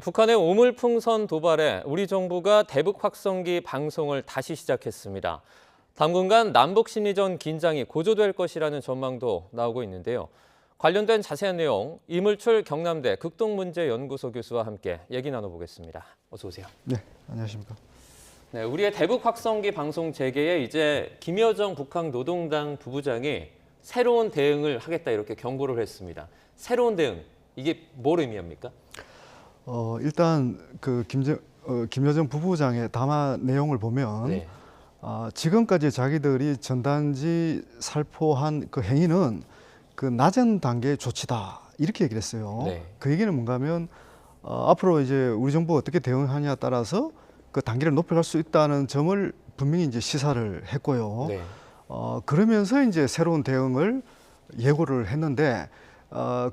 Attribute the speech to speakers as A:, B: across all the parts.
A: 북한의 오물풍선 도발에 우리 정부가 대북 확성기 방송을 다시 시작했습니다. 당분간 남북 심리전 긴장이 고조될 것이라는 전망도 나오고 있는데요. 관련된 자세한 내용 이물출 경남대 극동문제연구소 교수와 함께 얘기 나눠보겠습니다. 어서 오세요.
B: 네, 안녕하십니까.
A: 네, 우리의 대북 확성기 방송 재개에 이제 김여정 북한 노동당 부부장이 새로운 대응을 하겠다 이렇게 경고를 했습니다. 새로운 대응, 이게 뭘 의미합니까?
B: 일단 그 김여정 부부장의 담화 내용을 보면
A: 네.
B: 지금까지 자기들이 전단지 살포한 그 행위는 그 낮은 단계의 조치다 이렇게 얘기를 했어요.
A: 네.
B: 그 얘기는 뭔가 하면 앞으로 이제 우리 정부가 어떻게 대응하냐에 따라서 그 단계를 높여갈 수 있다는 점을 분명히 이제 시사를 했고요.
A: 네.
B: 그러면서 이제 새로운 대응을 예고를 했는데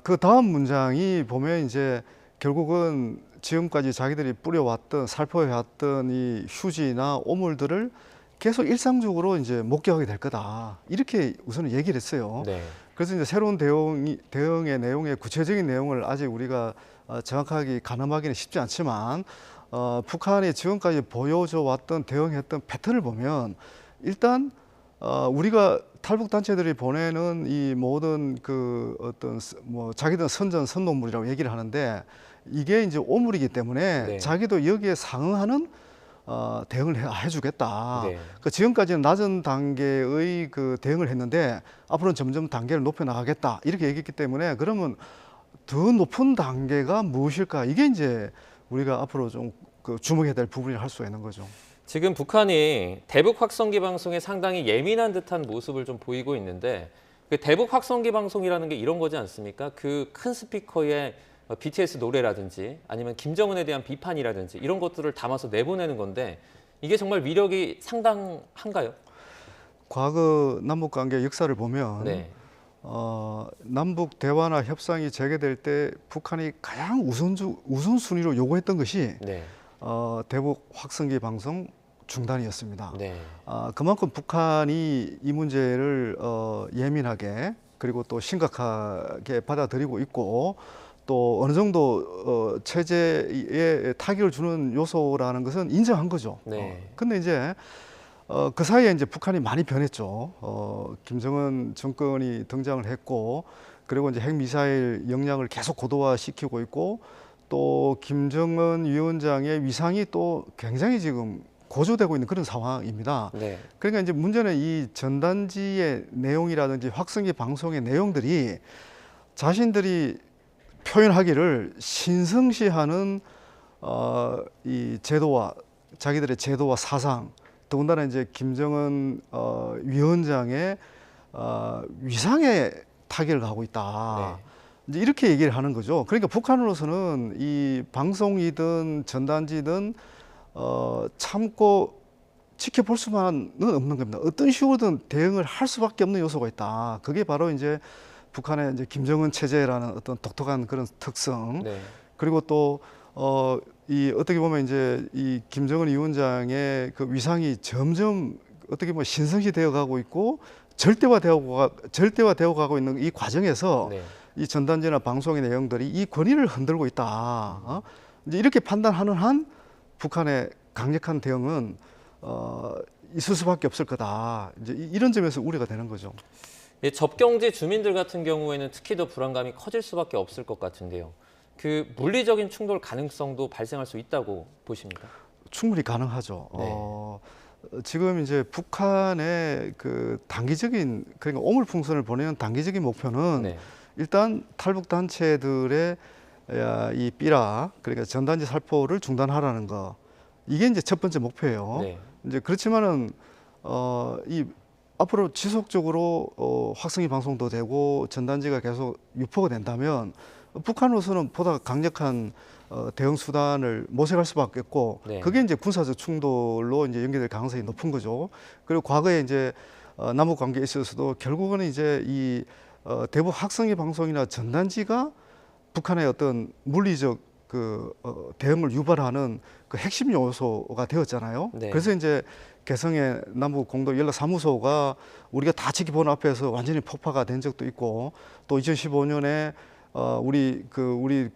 B: 그 다음 문장이 보면 이제 결국은 지금까지 자기들이 뿌려왔던 살포해왔던 이 휴지나 오물들을 계속 일상적으로 이제 목격하게 될 거다 이렇게 우선은 얘기를 했어요.
A: 네.
B: 그래서 이제 새로운 대응의 내용의 구체적인 내용을 아직 우리가 정확하게 가늠하기는 쉽지 않지만 북한이 지금까지 보여줘 왔던 대응했던 패턴을 보면 일단 우리가 탈북 단체들이 보내는 이 모든 그 어떤 뭐 자기들 선전선동물이라고 얘기를 하는데 이게 이제 오물이기 때문에
A: 네.
B: 자기도 여기에 상응하는 대응을 해주겠다.
A: 네.
B: 그 지금까지는 낮은 단계의 그 대응을 했는데 앞으로는 점점 단계를 높여 나가겠다 이렇게 얘기했기 때문에 그러면 더 높은 단계가 무엇일까? 이게 이제 우리가 앞으로 좀 그 주목해야 될 부분이 할 수가 있는 거죠.
A: 지금 북한이 대북 확성기 방송에 상당히 예민한 듯한 모습을 좀 보이고 있는데 그 대북 확성기 방송이라는 게 이런 거지 않습니까? 그 큰 스피커에 BTS 노래라든지 아니면 김정은에 대한 비판이라든지 이런 것들을 담아서 내보내는 건데 이게 정말 위력이 상당한가요?
B: 과거 남북 관계 역사를 보면
A: 네.
B: 남북 대화나 협상이 재개될 때 북한이 가장 우선순위로 요구했던 것이
A: 네.
B: 대북 확성기 방송 중단이었습니다.
A: 네.
B: 그만큼 북한이 이 문제를 예민하게 그리고 또 심각하게 받아들이고 있고 또 어느 정도 체제에 타격을 주는 요소라는 것은 인정한 거죠.
A: 네.
B: 근데 이제 그 사이에 이제 북한이 많이 변했죠. 김정은 정권이 등장을 했고 그리고 이제 핵미사일 역량을 계속 고도화시키고 있고 또 김정은 위원장의 위상이 또 굉장히 지금 고조되고 있는 그런 상황입니다.
A: 네.
B: 그러니까 이제 문제는 이 전단지의 내용이라든지 확성기 방송의 내용들이 자신들이 표현하기를 신성시하는 이 제도와 자기들의 제도와 사상 더군다나 이제 김정은 위원장의 위상에 타격을 가고 있다.
A: 네.
B: 이제 이렇게 얘기를 하는 거죠. 그러니까 북한으로서는 이 방송이든 전단지든 참고 지켜볼 수만은 없는 겁니다. 어떤 식으로든 대응을 할 수밖에 없는 요소가 있다. 그게 바로 이제 북한의 이제 김정은 체제라는 어떤 독특한 그런 특성.
A: 네.
B: 그리고 또 이 어떻게 보면 이제 이 김정은 위원장의 그 위상이 점점 어떻게 보면 신성시 되어 가고 있고 절대화되어 가고 있는 이 과정에서
A: 네. 이
B: 이 전단지나 방송의 내용들이 이 권위를 흔들고 있다. 이제 이렇게 판단하는 한 북한의 강력한 대응은 있을 수밖에 없을 거다. 이제 이런 점에서 우려가 되는 거죠.
A: 접경지 주민들 같은 경우에는 특히 더 불안감이 커질 수밖에 없을 것 같은데요. 그 물리적인 충돌 가능성도 발생할 수 있다고 보십니까?
B: 충분히 가능하죠.
A: 네.
B: 지금 이제 북한의 그 단기적인 그러니까 오물풍선을 보내는 단기적인 목표는
A: 네.
B: 일단 탈북 단체들의 이 삐라 그러니까 전단지 살포를 중단하라는 거 이게 이제 첫 번째 목표예요.
A: 네.
B: 이제 그렇지만은 이 앞으로 지속적으로 확성기 방송도 되고 전단지가 계속 유포가 된다면 북한으로서는 보다 강력한 대응 수단을 모색할 수밖에 없고
A: 네.
B: 그게 이제 군사적 충돌로 이제 연계될 가능성이 높은 거죠. 그리고 과거에 이제 남북 관계에 있어서도 결국은 이제 이 대북 확성기 방송이나 전단지가 북한의 어떤 물리적 그 대응을 유발하는 그 핵심 요소가 되었잖아요.
A: 네.
B: 그래서 이제 개성의 남북 공동 연락 사무소가 우리가 다 지켜보는 앞에서 완전히 폭파가 된 적도 있고 또 2015년에 우리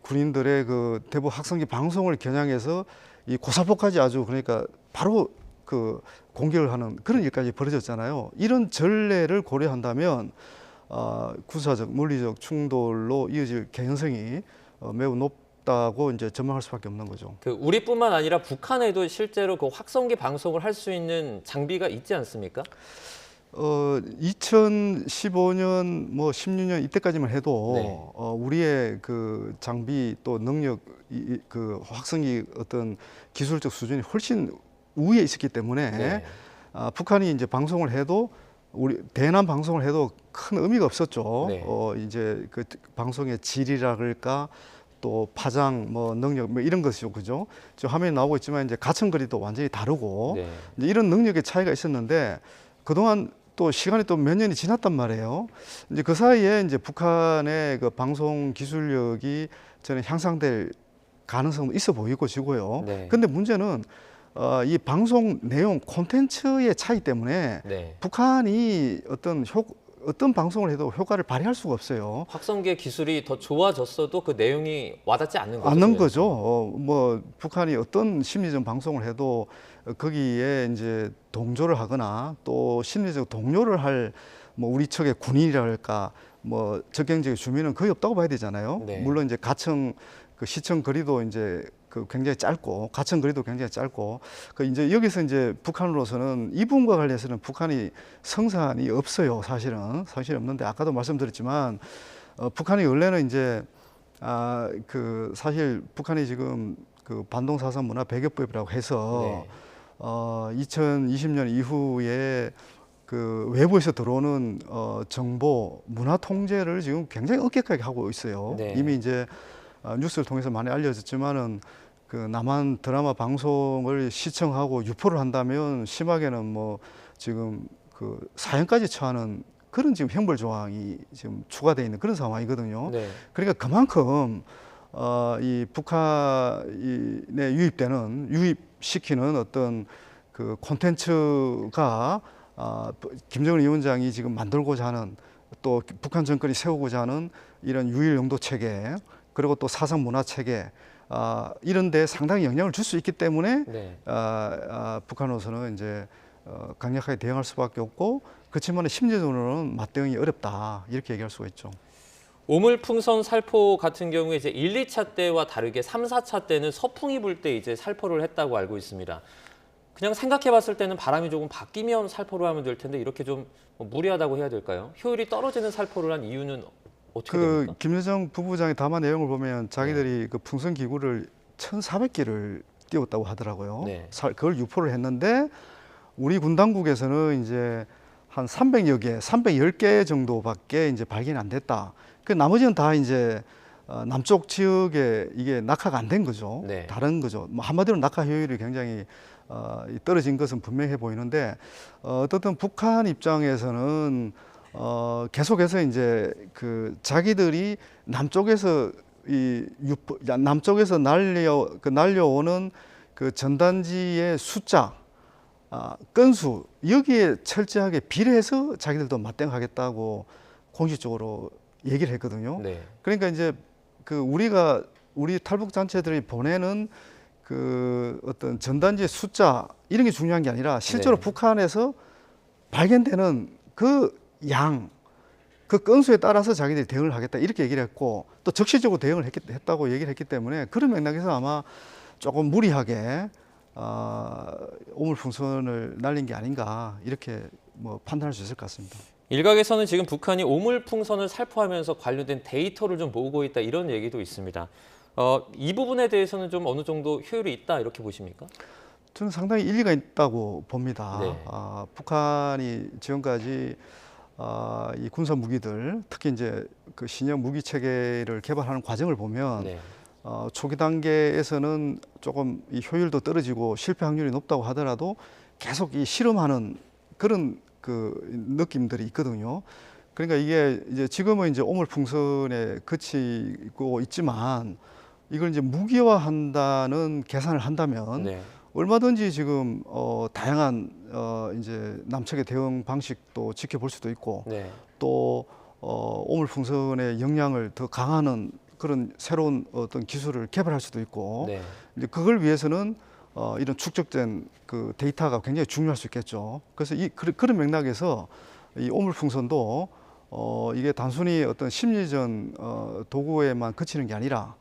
B: 군인들의 그 대북 학성기 방송을 겨냥해서 이 고사포까지 아주 그러니까 바로 그 공격을 하는 그런 일까지 벌어졌잖아요. 이런 전례를 고려한다면 군사적, 물리적 충돌로 이어질 개연성이 매우 높다고 이제 전망할 수밖에 없는 거죠.
A: 그 우리뿐만 아니라 북한에도 실제로 그 확성기 방송을 할 수 있는 장비가 있지 않습니까?
B: 2015년 뭐 16년 이때까지만 해도
A: 네.
B: 우리의 그 장비 또 능력 그 확성기 어떤 기술적 수준이 훨씬 우위에 있었기 때문에
A: 네.
B: 북한이 이제 방송을 해도 우리 대남 방송을 해도 큰 의미가 없었죠.
A: 네.
B: 이제 그 방송의 질이라 그럴까 또 파장 뭐 능력 뭐 이런 것이죠, 그죠? 저 화면에 나오고 있지만 이제 가청거리도 완전히 다르고
A: 네.
B: 이제 이런 능력의 차이가 있었는데 그동안 또 시간이 또 몇 년이 지났단 말이에요. 이제 그 사이에 이제 북한의 그 방송 기술력이 저는 향상될 가능성도 있어 보이고지고요.
A: 네.
B: 근데 문제는 이 방송 내용 콘텐츠의 차이 때문에
A: 네.
B: 북한이 어떤 방송을 해도 효과를 발휘할 수가 없어요.
A: 확성기의 기술이 더 좋아졌어도 그 내용이 와닿지 않는 거죠.
B: 않는 거죠. 뭐 북한이 어떤 심리적 방송을 해도 거기에 이제 동조를 하거나 또 심리적 동요를 할 뭐 우리 측의 군인이랄까 뭐 적경지역 주민은 거의 없다고 봐야 되잖아요.
A: 네.
B: 물론 이제 가청 그 시청 거리도 이제 그 굉장히 짧고 가청 거리도 굉장히 짧고 그 이제 여기서 이제 북한으로서는 이 부분과 관련해서는 북한이 성산이 없어요. 사실 없는데 아까도 말씀드렸지만 북한이 원래는 이제 그 사실 북한이 지금 그 반동사상 문화 배격법이라고 해서
A: 네.
B: 2020년 이후에 그 외부에서 들어오는 정보 문화 통제를 지금 굉장히 엄격하게 하고 있어요.
A: 네.
B: 이미 이제 뉴스를 통해서 많이 알려졌지만은 그 남한 드라마 방송을 시청하고 유포를 한다면 심하게는 뭐 지금 그 사형까지 처하는 그런 지금 형벌 조항이 지금 추가되어 있는 그런 상황이거든요.
A: 네.
B: 그러니까 그만큼 이 북한에 유입시키는 어떤 그 콘텐츠가 김정은 위원장이 지금 만들고자 하는 또 북한 정권이 세우고자 하는 이런 유일 영도 체계 그리고 또 사상 문화 체계 이런 데 상당히 영향을 줄 수 있기 때문에
A: 네.
B: 북한으로서는 이제 강력하게 대응할 수밖에 없고 그렇지만 심리적으로는 맞대응이 어렵다 이렇게 얘기할 수가 있죠.
A: 오물풍선 살포 같은 경우에 이제 1, 2차 때와 다르게 3, 4차 때는 서풍이 불 때 이제 살포를 했다고 알고 있습니다. 그냥 생각해 봤을 때는 바람이 조금 바뀌면 살포를 하면 될 텐데 이렇게 좀 무리하다고 해야 될까요? 효율이 떨어지는 살포를 한 이유는 어떻게 됩니까?
B: 김여정 부부장의 담화 내용을 보면 자기들이 그 풍선 기구를 1,400개를 띄웠다고 하더라고요.
A: 네.
B: 그걸 유포를 했는데 우리 군 당국에서는 이제 한 300여 개, 310개 정도밖에 이제 발견이 안 됐다. 그 나머지는 다 이제 남쪽 지역에 이게 낙하가 안 된 거죠.
A: 네.
B: 다른 거죠. 뭐 한마디로 낙하 효율이 굉장히 떨어진 것은 분명해 보이는데 어떻든 북한 입장에서는 계속해서 이제 그 자기들이 남쪽에서 남쪽에서 날려오는 그 전단지의 숫자, 건수 여기에 철저하게 비례해서 자기들도 맞대응하겠다고 공식적으로 얘기를 했거든요.
A: 네.
B: 그러니까 이제 그 우리 탈북 단체들이 보내는 그 어떤 전단지의 숫자 이런 게 중요한 게 아니라 실제로
A: 네.
B: 북한에서 발견되는 그 양, 그 건수에 따라서 자기들이 대응을 하겠다 이렇게 얘기를 했고 또 적시적으로 대응을 했다고 얘기를 했기 때문에 그런 맥락에서 아마 조금 무리하게 오물풍선을 날린 게 아닌가 이렇게 뭐 판단할 수 있을 것 같습니다.
A: 일각에서는 지금 북한이 오물풍선을 살포하면서 관련된 데이터를 좀 모으고 있다 이런 얘기도 있습니다. 이 부분에 대해서는 좀 어느 정도 효율이 있다 이렇게 보십니까?
B: 저는 상당히 일리가 있다고 봅니다.
A: 네.
B: 북한이 지금까지 이 군사 무기들, 특히 이제 그 신형 무기 체계를 개발하는 과정을 보면
A: 네.
B: 초기 단계에서는 조금 이 효율도 떨어지고 실패 확률이 높다고 하더라도 계속 이 실험하는 그런 그 느낌들이 있거든요. 그러니까 이게 이제 지금은 이제 오물풍선에 그치고 있지만 이걸 이제 무기화한다는 계산을 한다면
A: 네.
B: 얼마든지 지금 다양한 이제 남측의 대응 방식도 지켜볼 수도 있고
A: 네.
B: 또 오물풍선의 역량을 더 강화하는 그런 새로운 어떤 기술을 개발할 수도 있고
A: 네.
B: 이제 그걸 위해서는 이런 축적된 그 데이터가 굉장히 중요할 수 있겠죠. 그래서 그런 맥락에서 이 오물풍선도 이게 단순히 어떤 심리전 도구에만 그치는 게 아니라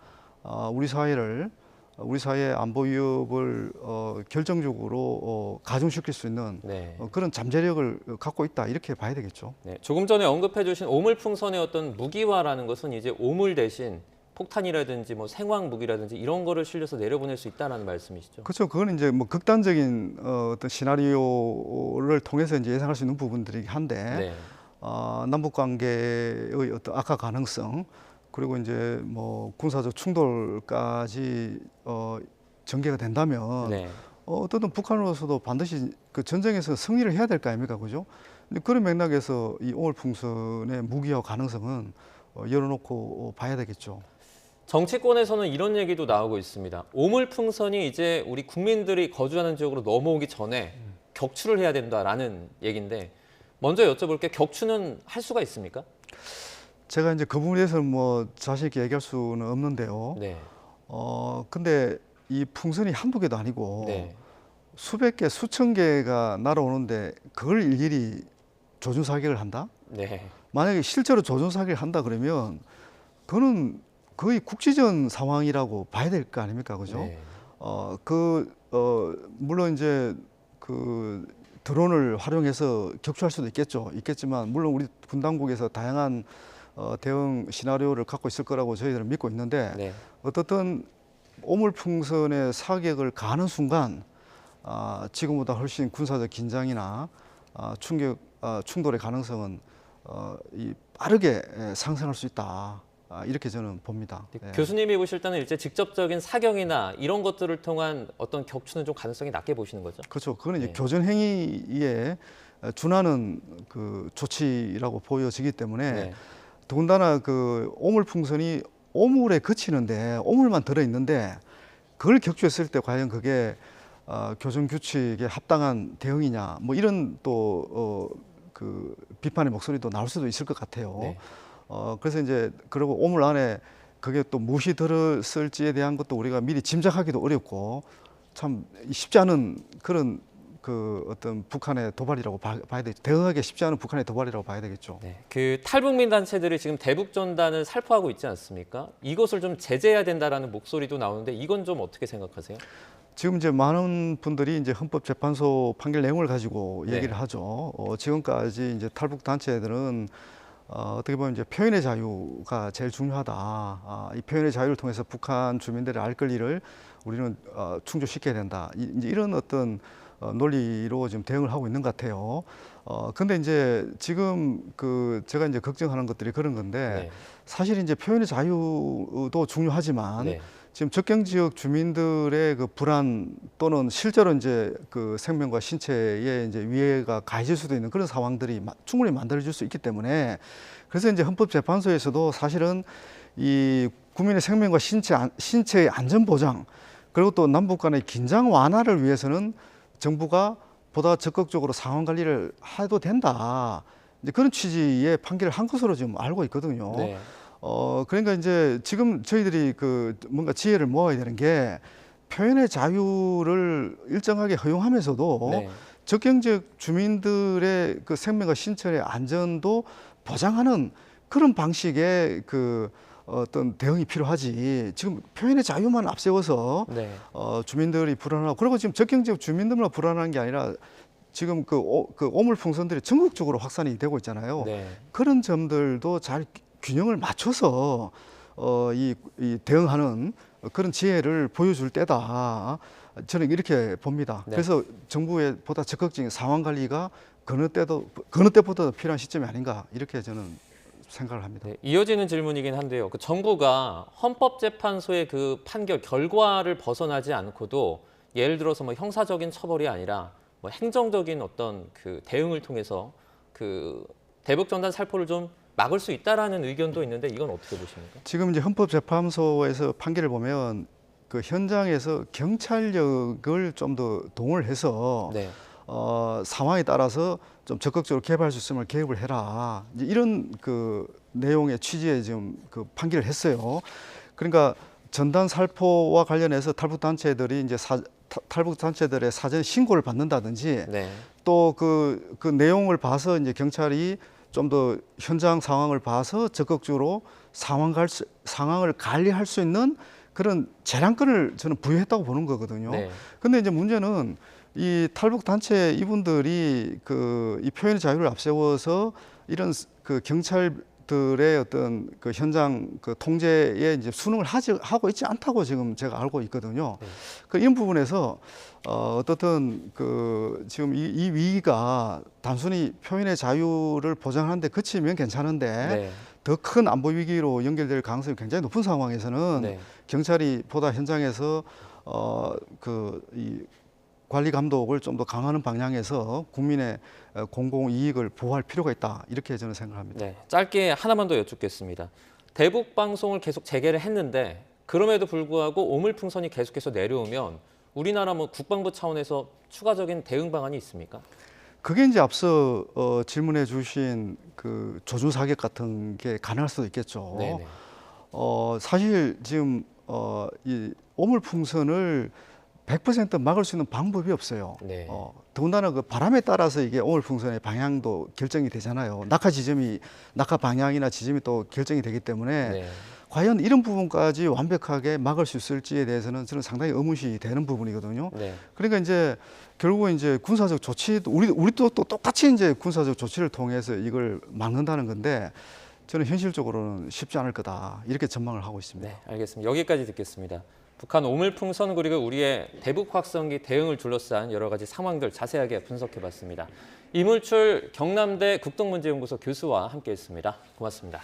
B: 우리 사회의 안보 위협을 결정적으로 가중시킬 수 있는
A: 네.
B: 그런 잠재력을 갖고 있다 이렇게 봐야 되겠죠.
A: 네. 조금 전에 언급해주신 오물풍선의 어떤 무기화라는 것은 이제 오물 대신 폭탄이라든지 뭐 생화학 무기라든지 이런 거를 실려서 내려보낼 수 있다라는 말씀이시죠?
B: 그렇죠. 그거는 이제 뭐 극단적인 어떤 시나리오를 통해서 이제 예상할 수 있는 부분들이긴 한데
A: 네.
B: 남북 관계의 어떤 악화 가능성 그리고 이제 뭐 군사적 충돌까지 전개가 된다면
A: 네.
B: 어떤 북한으로서도 반드시 그 전쟁에서 승리를 해야 될 거 아닙니까, 그죠? 근데 그런 맥락에서 이 오물풍선의 무기화 가능성은 열어놓고 봐야 되겠죠.
A: 정치권에서는 이런 얘기도 나오고 있습니다. 오물풍선이 이제 우리 국민들이 거주하는 지역으로 넘어오기 전에 격추를 해야 된다라는 얘기인데 먼저 여쭤볼게 격추는 할 수가 있습니까?
B: 제가 이제 그 부분에 대해서는 뭐 자신 있게 얘기할 수는 없는데요.
A: 네.
B: 근데 이 풍선이 한두 개도 아니고
A: 네.
B: 수백 개, 수천 개가 날아오는데 그걸 일일이 조준 사격을 한다?
A: 네.
B: 만약에 실제로 조준 사격을 한다 그러면 그거는 거의 국지전 상황이라고 봐야 될 거 아닙니까, 그죠?
A: 네.
B: 물론 이제 그 드론을 활용해서 격추할 수도 있겠지만 물론 우리 군 당국에서 다양한 대응 시나리오를 갖고 있을 거라고 저희들은 믿고 있는데
A: 네.
B: 어떻든 오물풍선의 사격을 가하는 순간 지금보다 훨씬 군사적 긴장이나 충돌의 가능성은 빠르게 상승할 수 있다. 이렇게 저는 봅니다. 예.
A: 교수님이 보실 때는 이제 직접적인 사격이나 이런 것들을 통한 어떤 격추는 좀 가능성이 낮게 보시는 거죠?
B: 그렇죠. 그건 이제
A: 네.
B: 교전 행위에 준하는 그 조치라고 보여지기 때문에
A: 네.
B: 더군다나 그 오물풍선이 오물에 그치는데 오물만 들어 있는데 그걸 격추했을 때 과연 그게 교전 규칙에 합당한 대응이냐 뭐 이런 또 그 비판의 목소리도 나올 수도 있을 것 같아요.
A: 네.
B: 그래서 이제 그리고 오물 안에 그게 또 무엇이 들었을지에 대한 것도 우리가 미리 짐작하기도 어렵고 참 쉽지 않은 그런 그 어떤 북한의 도발이라고 봐야 되죠. 대응하기 쉽지 않은 북한의 도발이라고 봐야 되겠죠.
A: 네. 그 탈북민 단체들이 지금 대북 전단을 살포하고 있지 않습니까? 이것을 좀 제재해야 된다라는 목소리도 나오는데 이건 좀 어떻게 생각하세요?
B: 지금 이제 많은 분들이 이제 헌법재판소 판결 내용을 가지고
A: 네.
B: 얘기를 하죠. 지금까지 이제 탈북 단체들은 어떻게 보면 이제 표현의 자유가 제일 중요하다. 이 표현의 자유를 통해서 북한 주민들의 알 권리를 우리는 충족시켜야 된다. 이제 이런 어떤 논리로 지금 대응을 하고 있는 것 같아요. 근데 이제 지금 그 제가 이제 걱정하는 것들이 그런 건데
A: 네.
B: 사실 이제 표현의 자유도 중요하지만
A: 네.
B: 지금 접경 지역 주민들의 그 불안 또는 실제로 이제 그 생명과 신체에 이제 위해가 가해질 수도 있는 그런 상황들이 충분히 만들어질 수 있기 때문에 그래서 이제 헌법재판소에서도 사실은 이 국민의 생명과 신체의 안전 보장 그리고 또 남북 간의 긴장 완화를 위해서는 정부가 보다 적극적으로 상황 관리를 해도 된다. 이제 그런 취지의 판결을 한 것으로 지금 알고 있거든요.
A: 네.
B: 그러니까 이제 지금 저희들이 그 뭔가 지혜를 모아야 되는 게 표현의 자유를 일정하게 허용하면서도
A: 네.
B: 접경 지역 주민들의 그 생명과 신체의 안전도 보장하는 그런 방식의 그 어떤 대응이 필요하지. 지금 표현의 자유만 앞세워서
A: 네.
B: 주민들이 불안하고 그리고 지금 접경 지역 주민들만 불안한 게 아니라 지금 그 오물풍선들이 전국적으로 확산이 되고 있잖아요.
A: 네.
B: 그런 점들도 잘 균형을 맞춰서 이 대응하는 그런 지혜를 보여줄 때다. 저는 이렇게 봅니다.
A: 네.
B: 그래서 정부의 보다 적극적인 상황 관리가 어느 때보다 필요한 시점이 아닌가 이렇게 저는 생각을 합니다.
A: 네, 이어지는 질문이긴 한데요. 그 정부가 헌법재판소의 그 판결 결과를 벗어나지 않고도 예를 들어서 뭐 형사적인 처벌이 아니라 뭐 행정적인 어떤 그 대응을 통해서 그 대북 전단 살포를 좀 막을 수 있다라는 의견도 있는데 이건 어떻게 보십니까?
B: 지금 이제 헌법재판소에서 판결을 보면 그 현장에서 경찰력을 좀 더 동원해서
A: 네.
B: 상황에 따라서 좀 적극적으로 개입할 수 있으면 개입을 해라. 이제 이런 그 내용의 취지에 지금 그 판결을 했어요. 그러니까 전단 살포와 관련해서 탈북 단체들이 이제 탈북 단체들의 사전 신고를 받는다든지
A: 네.
B: 또 그 내용을 봐서 이제 경찰이 좀 더 현장 상황을 봐서 적극적으로 상황을 관리할 수 있는 그런 재량권을 저는 부여했다고 보는 거거든요.
A: 네.
B: 근데 이제 문제는 이 탈북 단체 이분들이 그 이 표현의 자유를 앞세워서 이런 그 경찰들의 어떤 그 현장 그 통제에 이제 순응을 하고 있지 않다고 지금 제가 알고 있거든요.
A: 네.
B: 그 이런 부분에서 어떻든 그 지금 이 위기가 단순히 표현의 자유를 보장하는 데 그치면 괜찮은데
A: 네.
B: 더 큰 안보 위기로 연결될 가능성이 굉장히 높은 상황에서는
A: 네.
B: 경찰이 보다 현장에서 이 관리 감독을 좀 더 강화하는 방향에서 국민의 공공 이익을 보호할 필요가 있다 이렇게 저는 생각합니다.
A: 네. 짧게 하나만 더 여쭙겠습니다. 대북 방송을 계속 재개를 했는데 그럼에도 불구하고 오물풍선이 계속해서 내려오면 우리나라 뭐 국방부 차원에서 추가적인 대응 방안이 있습니까?
B: 그게 이제 앞서 질문해 주신 그 조준 사격 같은 게 가능할 수도 있겠죠.
A: 네네.
B: 사실 지금 이 오물풍선을 100% 막을 수 있는 방법이 없어요.
A: 네.
B: 더군다나 그 바람에 따라서 이게 오물풍선의 방향도 결정이 되잖아요. 낙하 방향이나 지점이 또 결정이 되기 때문에
A: 네.
B: 과연 이런 부분까지 완벽하게 막을 수 있을지에 대해서는 저는 상당히 의문이 되는 부분이거든요.
A: 네.
B: 그러니까 이제 결국 이제 군사적 조치도 우리도 또 똑같이 이제 군사적 조치를 통해서 이걸 막는다는 건데 저는 현실적으로는 쉽지 않을 거다 이렇게 전망을 하고 있습니다.
A: 네, 알겠습니다. 여기까지 듣겠습니다. 북한 오물풍선 그리고 우리의 대북 확성기 대응을 둘러싼 여러 가지 상황들 자세하게 분석해봤습니다. 이물출 경남대 국동문제연구소 교수와 함께했습니다. 고맙습니다.